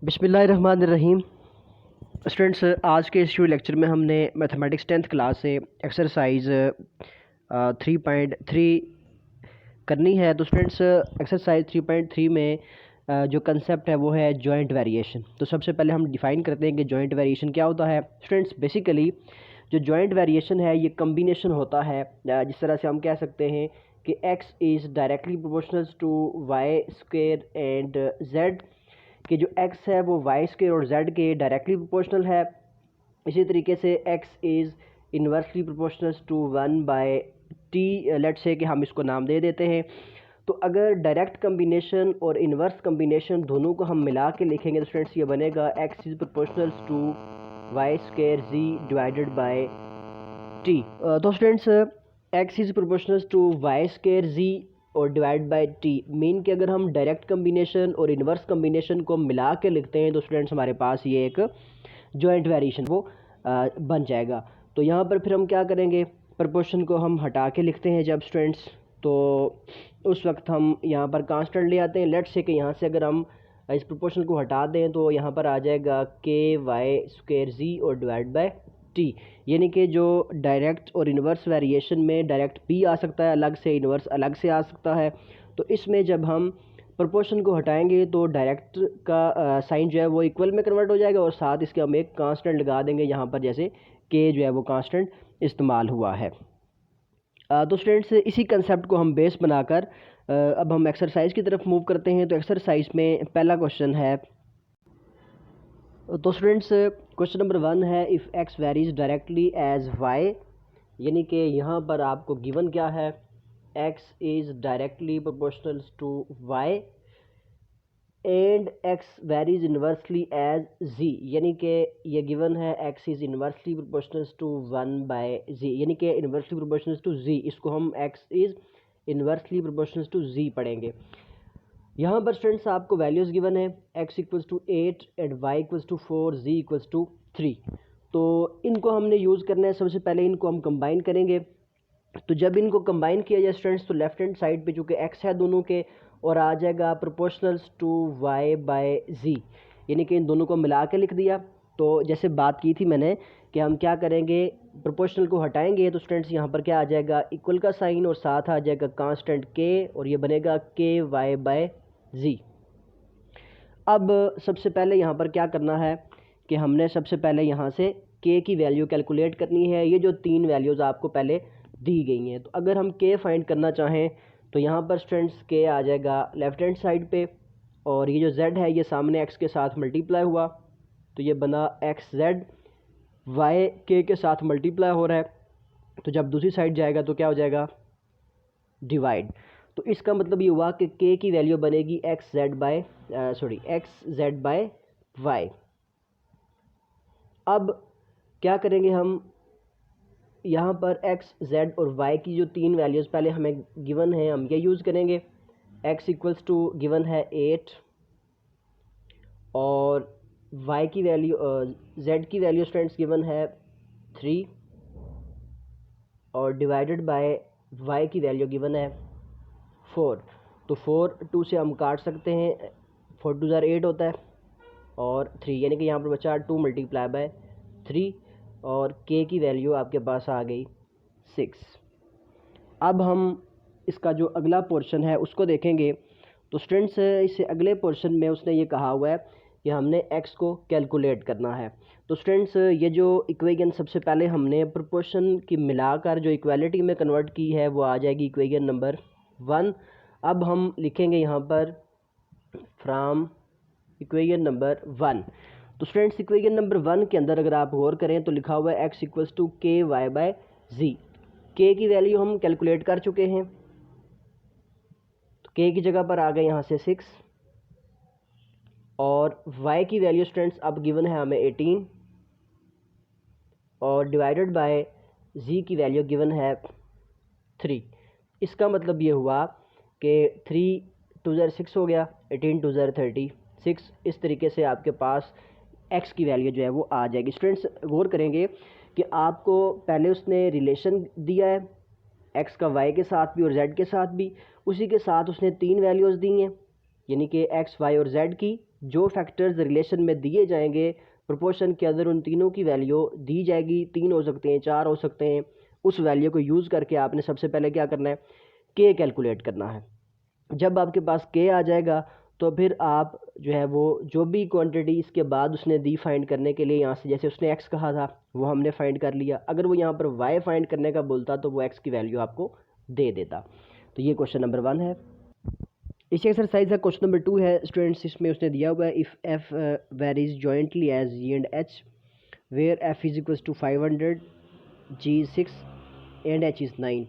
बिस्मिल्लाहिर्रहमानिर्रहीम। स्टूडेंट्स, आज के इस लेक्चर में हमने मैथमेटिक्स 10th क्लास से एक्सरसाइज 3.3 करनी है। तो स्टूडेंट्स, एक्सरसाइज 3.3 में जो कंसेप्ट है वो है जॉइंट वेरिएशन। तो सबसे पहले हम डिफ़ाइन करते हैं कि जॉइंट वेरिएशन क्या होता है। स्टूडेंट्स, बेसिकली जो जॉइंट वेरिएशन है ये कम्बिनेशन होता है, जिस तरह से हम कह सकते हैं कि x is directly proportional to y square and z, कि जो x है वो वाई स्क्वेयर और z के डायरेक्टली प्रोपोर्शनल है। इसी तरीके से x is inversely proportional to 1/t। Let's say कि हम इसको नाम दे देते हैं। तो अगर डायरेक्ट कम्बिनेशन और इन्वर्स कम्बिनेशन दोनों को हम मिला के लिखेंगे तो स्टूडेंट्स ये बनेगा x is proportional to y square z divided by t। तो students, x is proportional to y square z और डिवाइड बाय टी मीन कि अगर हम डायरेक्ट कम्बिनेशन और इन्वर्स कम्बिनेशन को मिला के लिखते हैं तो स्टूडेंट्स हमारे पास ये एक जॉइंट वेरिएशन वो बन जाएगा। तो यहाँ पर फिर हम क्या करेंगे, प्रोपोर्शन को हम हटा के लिखते हैं जब स्टूडेंट्स, तो उस वक्त हम यहाँ पर कांस्टेंट ले आते हैं। लेट्स से कि यहाँ से अगर हम इस प्रोपोर्शन को हटा दें तो यहाँ पर आ जाएगा के वाई स्क्वेयर जी और डिवाइड बाय टी। यानी कि जो डायरेक्ट और इन्वर्स वेरिएशन में डायरेक्ट पी आ सकता है अलग से, इन्वर्स अलग से आ सकता है। तो इसमें जब हम प्रोपोर्शन को हटाएंगे तो डायरेक्ट का साइन जो है वो इक्वल में कन्वर्ट हो जाएगा और साथ इसके हम एक कांस्टेंट लगा देंगे यहाँ पर, जैसे के जो है वो कांस्टेंट इस्तेमाल हुआ है। तो स्टूडेंट्स, इसी कंसेप्ट को हम बेस बनाकर अब हम एक्सरसाइज की तरफ मूव करते हैं। तो एक्सरसाइज में पहला क्वेश्चन है, तो स्टूडेंट्स क्वेश्चन नंबर 1 है if x varies directly as y, यानी कि यहाँ पर आपको गिवन क्या है, x is directly proportional to y and x varies inversely as z, यानी कि ये गिवन है x is inversely proportional to 1/z, यानी कि इन्वर्सली प्रोपोर्शनल टू z, इसको हम x is inversely proportional to z पढ़ेंगे। यहाँ पर स्टूडेंट्स आपको वैल्यूज़ गिवन है, x equals to 8 and y equals to 4, z equals to 3। तो इनको हमने यूज़ करना है। सबसे पहले इनको हम कंबाइन करेंगे। तो जब इनको कंबाइन किया जाए स्टूडेंट्स तो लेफ्ट हैंड साइड पे चूँकि x है दोनों के और आ जाएगा proportional to y by z, यानी कि इन दोनों को मिला के लिख दिया। तो जैसे बात की थी मैंने कि हम क्या करेंगे, प्रोपोर्शनल को हटाएंगे तो स्टूडेंट्स यहाँ पर क्या आ जाएगा, इक्वल का साइन और साथ आ जाएगा कांस्टेंट k और ये बनेगा के वाई बाय जी। अब सबसे पहले यहाँ पर क्या करना है कि हमने सबसे पहले यहाँ से k की वैल्यू कैलकुलेट करनी है। ये जो तीन वैल्यूज़ आपको पहले दी गई हैं, तो अगर हम k फाइंड करना चाहें तो यहाँ पर स्टूडेंट्स k आ जाएगा लेफ्ट हैंड साइड पे और ये जो z है ये सामने x के साथ मल्टीप्लाई हुआ तो ये बना एक्स जेड, वाई k के साथ मल्टीप्लाई हो रहा है तो जब दूसरी साइड जाएगा तो क्या हो जाएगा, डिवाइड। तो इसका मतलब ये हुआ कि k की वैल्यू बनेगी एक्स जेड बाय वाई। अब क्या करेंगे हम, यहाँ पर एक्स जेड और वाई की जो तीन वैल्यूज़ पहले हमें गिवन है हम ये यूज़ करेंगे। x इक्वल्स टू गिवन है 8 और y की वैल्यू z की वैल्यू स्टूडेंट्स गिवन है 3 और डिवाइडेड बाय y की वैल्यू गिवन है 4। तो 4 2 से हम काट सकते हैं, 4 2 ज़ार 8 होता है और 3, यानी कि यहाँ पर बचा 2 मल्टीप्लाई बाय 3 और k की वैल्यू आपके पास आ गई 6। अब हम इसका जो अगला पोर्शन है उसको देखेंगे। तो स्टूडेंट्स, इससे अगले पोर्शन में उसने ये कहा हुआ है कि हमने x को कैलकुलेट करना है। तो स्टूडेंट्स, ये जो इक्वेशन सबसे पहले हमने प्रोपोर्शन की मिलाकर जो इक्वालिटी में कन्वर्ट की है वो आ जाएगी इक्वेशन नंबर 1। अब हम लिखेंगे यहाँ पर फ्राम इक्वेशन नंबर 1। तो स्टूडेंट्स, इक्वेशन नंबर 1 के अंदर अगर आप गौर करें तो लिखा हुआ है x इक्वल्स टू के वाई बाय जी। के की वैल्यू हम कैलकुलेट कर चुके हैं तो के की जगह पर आ गए यहाँ से 6 और y की वैल्यू स्टूडेंट्स अब गिवन है हमें 18 और डिवाइडेड बाय z की वैल्यू गिवन है 3। इसका मतलब ये हुआ कि 3 2 ज़ार 6 हो गया, 18 2 ज़ार 36। इस तरीके से आपके पास x की वैल्यू जो है वो आ जाएगी। स्टूडेंट्स, गौर करेंगे कि आपको पहले उसने रिलेशन दिया है x का y के साथ भी और z के साथ भी, उसी के साथ उसने तीन वैल्यूज़ दी हैं यानी कि x y और z की जो फैक्टर्स रिलेशन में दिए जाएंगे प्रोपोर्शन के अंदर उन तीनों की वैल्यू दी जाएगी। 3 हो सकते हैं, 4 हो सकते हैं। उस वैल्यू को यूज़ करके आपने सबसे पहले क्या करना है, के कैलकुलेट करना है। जब आपके पास के आ जाएगा तो फिर आप जो है वो जो भी क्वांटिटी इसके बाद उसने दी फाइंड करने के लिए, यहाँ से जैसे उसने एक्स कहा था वो हमने फाइंड कर लिया। अगर वो यहाँ पर वाई फाइंड करने का बोलता तो वो एक्स की वैल्यू आपको दे देता। तो ये क्वेश्चन नंबर 1 है। इसी एक्सरसाइज का क्वेश्चन नंबर 2 है स्टूडेंट्स। इसमें उसने दिया हुआ है if F varies jointly as G and H where F is equals to 500, G 6 and H is 9।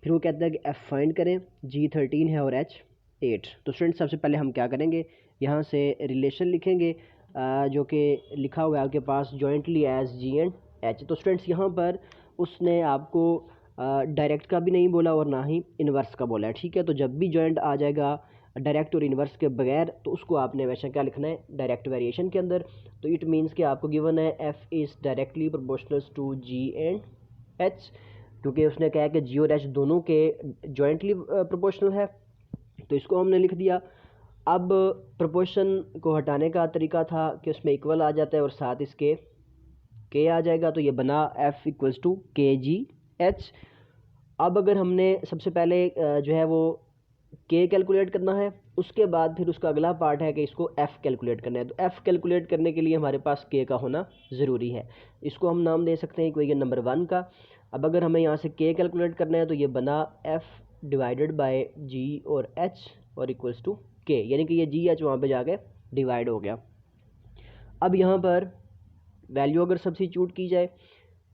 फिर वो कहता है कि एफ फाइंड करें, जी 13 है और एच 8। तो स्टूडेंट सबसे पहले हम क्या करेंगे, यहाँ से रिलेशन लिखेंगे जो कि लिखा हुआ है आपके पास jointly as G and H. तो स्टूडेंट्स यहाँ पर उसने आपको डायरेक्ट का भी नहीं बोला और ना ही इन्वर्स का बोला है, ठीक है। तो जब भी जॉइंट आ जाएगा डायरेक्ट और इन्वर्स के बगैर तो उसको आपने वैसे क्या लिखना है, डायरेक्ट वेरिएशन के अंदर। तो इट मीन्स कि आपको गिवन है F is directly proportional to G and H, क्योंकि उसने कहा कि जी और एच दोनों के जॉइंटली प्रोपोर्शनल है, तो इसको हमने लिख दिया। अब प्रोपोर्शन को हटाने का तरीका था कि उसमें इक्वल आ जाता है और साथ इसके के आ जाएगा, तो ये बना एफ इक्वल्स टू के जी एच। अब अगर हमने सबसे पहले जो है वो के कैलकुलेट करना है, उसके बाद फिर उसका अगला पार्ट है कि इसको एफ़ कैलकुलेट करना है। तो एफ़ कैलकुलेट करने के लिए हमारे पास के का होना ज़रूरी है। इसको हम नाम दे सकते हैं इक्वेशन नंबर 1 का। अब अगर हमें यहाँ से के कैलकुलेट करना है तो ये बना एफ़ डिवाइडेड बाय जी और एच और इक्वल्स टू के, यानी कि ये जी एच वहाँ पे जाके डिवाइड हो गया। अब यहाँ पर वैल्यू अगर सब्स्टिट्यूट की जाए,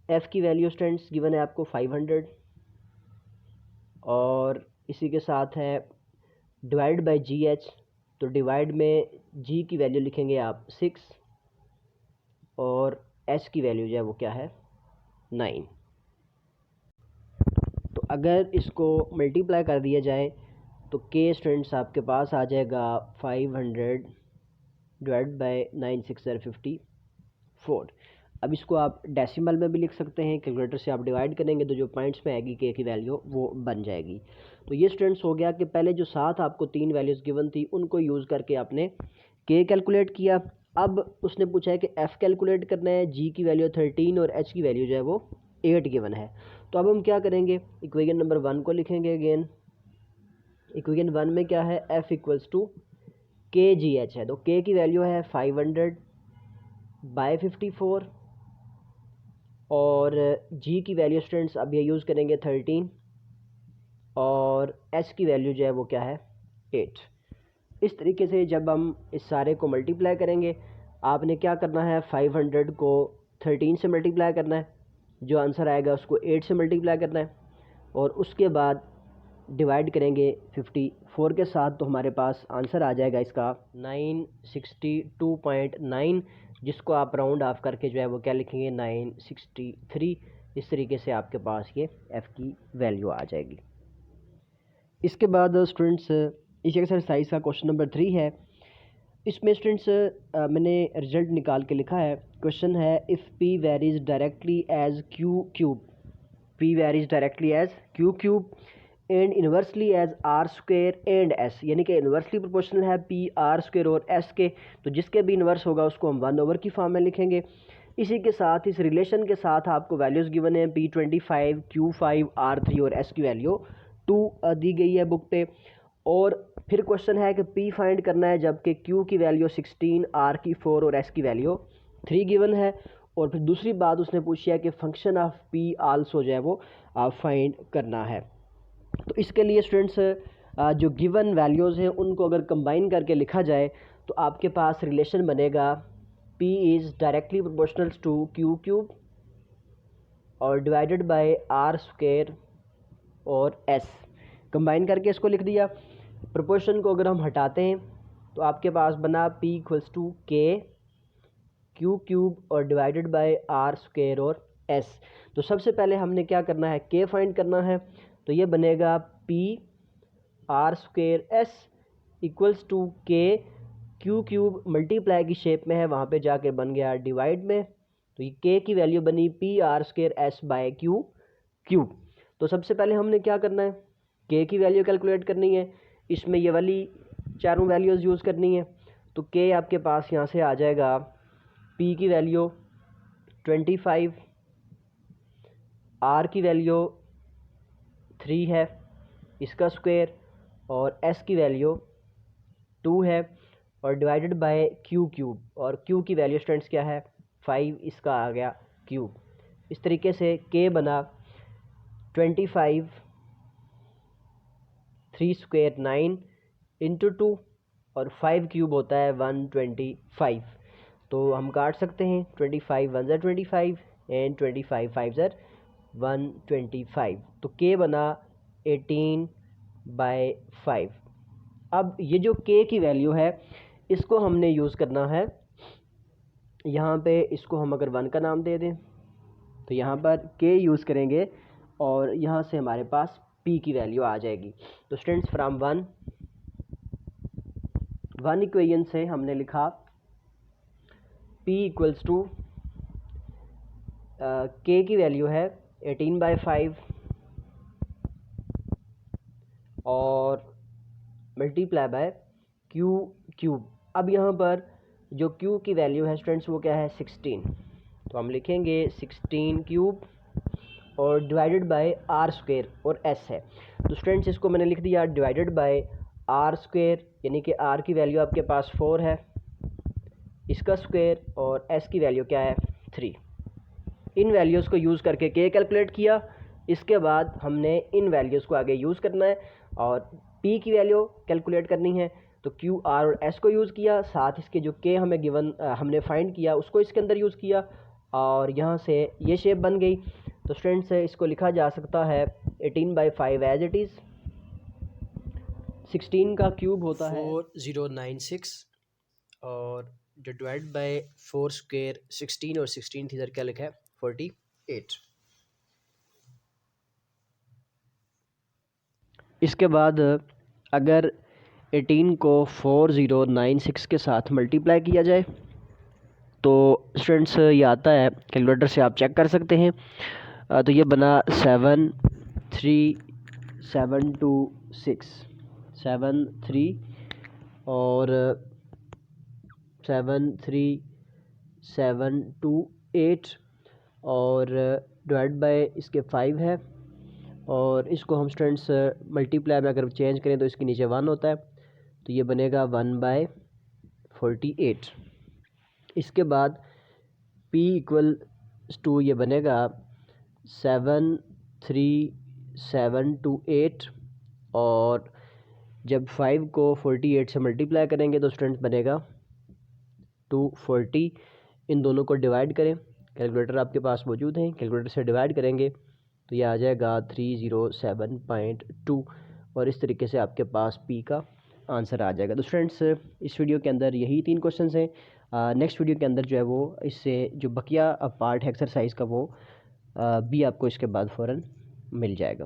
एफ़ की वैल्यू स्टूडेंट्स गिवन है आपको 500 और इसी के साथ है डिवाइड बाय जी एच। तो डिवाइड में जी की वैल्यू लिखेंगे आप 6 और एच की वैल्यू जो है वो क्या है 9। तो अगर इसको मल्टीप्लाई कर दिया जाए तो के स्टूडेंट्स आपके पास आ जाएगा 500 डिवाइड बाय 9 6 54। अब इसको आप डेसिमल में भी लिख सकते हैं, कैलकुलेटर से आप डिवाइड करेंगे तो जो पॉइंट्स में आएगी के की वैल्यू वो बन जाएगी। तो ये स्टूडेंट्स हो गया कि पहले जो साथ आपको 3 वैल्यूज़ गिवन थी उनको यूज़ करके आपने के कैलकुलेट किया। अब उसने पूछा है कि एफ़ कैलकुलेट करना है, जी की वैल्यू 13 और एच की वैल्यू जो है वो 8 गिवन है। तो अब हम क्या करेंगे, इक्वेशन नंबर 1 को लिखेंगे अगेन। इक्वेशन 1 में क्या है, एफ़ इक्वल्स टू के जी एच है। तो के की वैल्यू है 500 बाय 54 और जी की वैल्यू स्टूडेंट्स अब ये यूज़ करेंगे 13 और एच की वैल्यू जो है वो क्या है 8। इस तरीके से जब हम इस सारे को मल्टीप्लाई करेंगे, आपने क्या करना है 500 को 13 से मल्टीप्लाई करना है, जो आंसर आएगा उसको 8 से मल्टीप्लाई करना है और उसके बाद डिवाइड करेंगे 54 के साथ, तो हमारे पास आंसर आ जाएगा इसका 962.9, जिसको आप राउंड ऑफ करके जो है वो क्या लिखेंगे 963। इस तरीके से आपके पास ये एफ़ की वैल्यू आ जाएगी। इसके बाद स्टूडेंट्स इस एक्सरसाइज का क्वेश्चन नंबर 3 है। इसमें स्टूडेंट्स मैंने रिजल्ट निकाल के लिखा है। क्वेश्चन है if P varies directly as Q cube, P varies directly as Q cube and inversely as R square and S, यानी कि इन्वर्सली प्रोपोर्शनल है पी आर स्क्वेयर और एस के, तो जिसके भी इन्वर्स होगा उसको हम 1 की फॉर्म में लिखेंगे। इसी के साथ इस रिलेशन के साथ आपको वैल्यूज़ गिवन है P25 Q5 R3 और S की वैल्यू 2 दी गई है बुक पे। और फिर क्वेश्चन है कि P फाइंड करना है जबकि Q की वैल्यू 16, R की 4 और S की वैल्यू 3 गिवन है। और फिर दूसरी बात उसने पूछी है कि फंक्शन ऑफ P आल्सो जो है वो फाइंड करना है। तो इसके लिए स्टूडेंट्स जो गिवन वैल्यूज़ हैं उनको अगर कंबाइन करके लिखा जाए तो आपके पास रिलेशन बनेगा P is directly proportional to Q cube और डिवाइडेड बाय आर स्क्वायर और S। कंबाइन करके इसको लिख दिया। प्रोपोर्शन को अगर हम हटाते हैं तो आपके पास बना P equals to k Q cube और डिवाइडेड बाय आर स्क्वायर और S। तो सबसे पहले हमने क्या करना है, के फाइंड करना है। तो ये बनेगा P R square S equals to k Q cube multiply की शेप में है, वहाँ पे जाके बन गया डिवाइड में। तो ये के की वैल्यू बनी P R square S by Q cube. तो सबसे पहले हमने क्या करना है, के की वैल्यू कैलकुलेट करनी है। इसमें ये वाली चारों वैल्यूज़ यूज़ करनी है। तो के आपके पास यहाँ से आ जाएगा पी की वैल्यू 25, आर की वैल्यू 3 है इसका स्क्वायर, और एस की वैल्यू 2 है, और डिवाइडेड बाय क्यू क्यूब, और क्यू की वैल्यू स्टूडेंट्स क्या है 5, इसका आ गया क्यूब। इस तरीके से के बना 25, 3 स्क्वायर 9 इंटू 2, और 5 क्यूब होता है 125। तो हम काट सकते हैं 25 1 ज़र 25 एंड 25 5 ज़र 125। तो के बना 18/5। अब ये जो के की वैल्यू है इसको हमने यूज़ करना है यहाँ पे, इसको हम अगर 1 का नाम दे दें तो यहाँ पर के यूज़ करेंगे और यहाँ से हमारे पास पी की वैल्यू आ जाएगी। तो स्टूडेंट्स फ्रॉम 1 इक्वेशन से हमने लिखा P इक्वल्स टू के की वैल्यू है 18/5 और मल्टीप्लाई बाय क्यू क्यूब। अब यहाँ पर जो क्यू की वैल्यू है स्टूडेंट्स वो क्या है 16, तो हम लिखेंगे 16 क्यूब और डिवाइडेड बाय आर स्क्वायर और एस है। तो स्टूडेंट्स इसको मैंने लिख दिया डिवाइडेड बाय आर स्क्वायर, यानी कि आर की वैल्यू आपके पास 4 है इसका स्क्वायर, और एस की वैल्यू क्या है 3। इन वैल्यूज़ को यूज़ करके के कैलकुलेट किया। इसके बाद हमने इन वैल्यूज़ को आगे यूज़ करना है और पी की वैल्यू कैलकुलेट करनी है। तो क्यू आर और एस को यूज़ किया, साथ इसके जो के हमें गिवन हमने फाइंड किया उसको इसके अंदर यूज़ किया, और यहाँ से ये शेप बन गई। तो स्टूडेंट्स इसको लिखा जा सकता है 18/5 एज इट इज़। 16 का क्यूब होता है 4096, और जो डिवाइड बाय 4 स्क्वायर 16, और 16 इधर क्या लिखा है 48। इसके बाद अगर 18 को 4096 के साथ मल्टीप्लाई किया जाए तो स्टूडेंट्स ये आता है, कैलकुलेटर से आप चेक कर सकते हैं। तो ये बना 73726, 73 और 73728, और डिवाइड बाय इसके 5 है, और इसको हम स्टूडेंट्स मल्टीप्लाई में अगर चेंज करें तो इसके नीचे 1 होता है, तो ये बनेगा 1/48। इसके बाद P इक्वल टू ये बनेगा 73728, और जब 5 को 48 से मल्टीप्लाई करेंगे तो स्टूडेंट्स बनेगा 240। इन दोनों को डिवाइड करें, कैलकुलेटर आपके पास मौजूद है, कैलकुलेटर से डिवाइड करेंगे तो ये आ जाएगा 307.2, और इस तरीके से आपके पास P का आंसर आ जाएगा। तो स्टूडेंट्स इस वीडियो के अंदर यही 3 क्वेश्चंस हैं। नेक्स्ट वीडियो के अंदर जो है वो इससे जो बकिया पार्ट है एक्सरसाइज का वो भी आपको इसके बाद फ़ौरन मिल जाएगा।